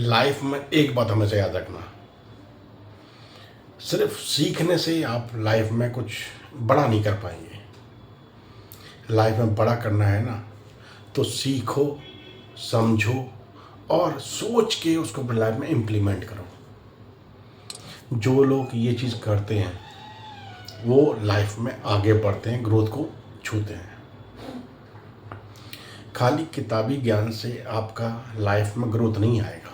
Life में एक बात हमेशा याद रखना, सिर्फ सीखने से आप लाइफ में कुछ बड़ा नहीं कर पाएंगे। लाइफ में बड़ा करना है ना, तो सीखो, समझो और सोच के उसको अपनी लाइफ में इम्प्लीमेंट करो। जो लोग ये चीज़ करते हैं वो लाइफ में आगे बढ़ते हैं, ग्रोथ को छूते हैं। खाली किताबी ज्ञान से आपका लाइफ में ग्रोथ नहीं आएगा।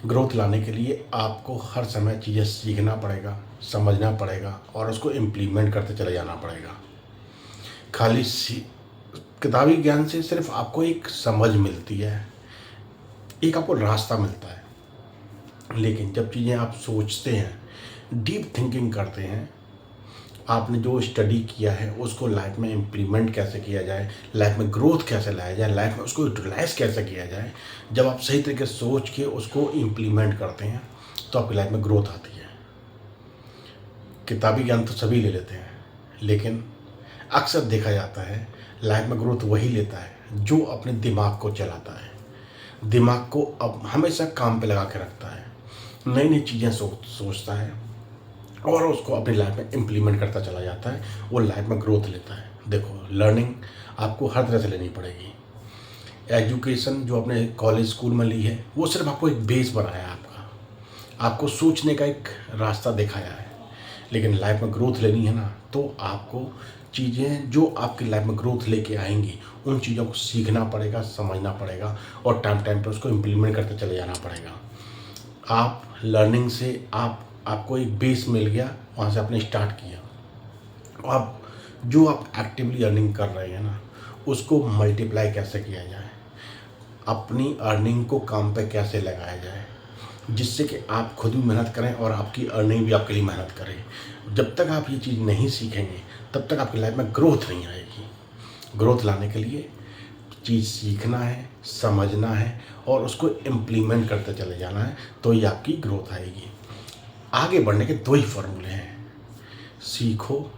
ग्रोथ लाने के लिए आपको हर समय चीज़ें सीखना पड़ेगा, समझना पड़ेगा और उसको इम्प्लीमेंट करते चले जाना पड़ेगा। खाली किताबी ज्ञान से सिर्फ आपको एक समझ मिलती है, एक आपको रास्ता मिलता है। लेकिन जब चीज़ें आप सोचते हैं, डीप थिंकिंग करते हैं, आपने जो स्टडी किया है उसको लाइफ में इम्प्लीमेंट कैसे किया जाए, लाइफ में ग्रोथ कैसे लाया जाए, लाइफ में उसको यूटिलाइज कैसे किया जाए, जब आप सही तरीके से सोच के उसको इम्प्लीमेंट करते हैं तो आपकी लाइफ में ग्रोथ आती है। किताबी ज्ञान तो सभी ले लेते हैं, लेकिन अक्सर देखा जाता है लाइफ में ग्रोथ वही लेता है जो अपने दिमाग को चलाता है, दिमाग को अब हमेशा काम पे लगा के रखता है, नई नई चीज़ें सोचता है और उसको अपनी लाइफ में इम्प्लीमेंट करता चला जाता है। वो लाइफ में ग्रोथ लेता है। देखो, लर्निंग आपको हर तरह से लेनी पड़ेगी। एजुकेशन जो आपने कॉलेज स्कूल में ली है वो सिर्फ आपको एक बेस बनाया है, आपको सोचने का एक रास्ता दिखाया है। लेकिन लाइफ में ग्रोथ लेनी है ना, तो आपको चीज़ें जो आपकी लाइफ में ग्रोथ लेके आएंगी उन चीज़ों को सीखना पड़ेगा, समझना पड़ेगा और टाइम टाइम पे उसको इम्प्लीमेंट करते चले जाना पड़ेगा। आप लर्निंग से आपको एक बेस मिल गया, वहाँ से आपने स्टार्ट किया। अब जो आप एक्टिवली अर्निंग कर रहे हैं ना, उसको मल्टीप्लाई कैसे किया जाए, अपनी अर्निंग को काम पे कैसे लगाया जाए, जिससे कि आप खुद भी मेहनत करें और आपकी अर्निंग भी आपके लिए मेहनत करे। जब तक आप ये चीज़ नहीं सीखेंगे तब तक आपकी लाइफ में ग्रोथ नहीं आएगी। ग्रोथ लाने के लिए चीज़ सीखना है, समझना है और उसको इम्प्लीमेंट करते चले जाना है, तो ही आपकी ग्रोथ आएगी। आगे बढ़ने के दो ही फॉर्मूले हैं, सीखो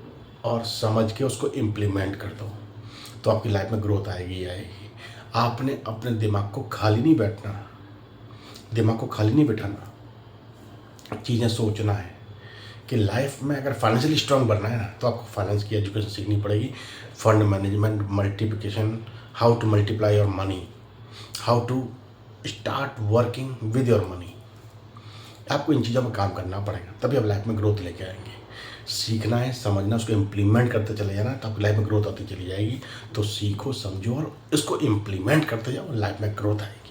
और समझ के उसको इम्प्लीमेंट कर दो, तो आपकी लाइफ में ग्रोथ आएगी ही आएगी। आपने अपने दिमाग को खाली नहीं बैठना, दिमाग को खाली नहीं बैठाना, चीज़ें सोचना है कि लाइफ में अगर फाइनेंशियली स्ट्रांग बनना है ना, तो आपको फाइनेंस की एजुकेशन सीखनी पड़ेगी। Fund management, multiplication, how to multiply your money, how to start working with your money. आपको इन चीज़ों में काम करना पड़ेगा, तभी आप लाइफ में ग्रोथ लेके आएंगे। सीखना है, समझना, उसको इम्प्लीमेंट करते चले जाना, तो आपकी लाइफ में ग्रोथ आती चली जाएगी। तो सीखो, समझो और इसको इम्प्लीमेंट करते जाओ, लाइफ में ग्रोथ आएगी।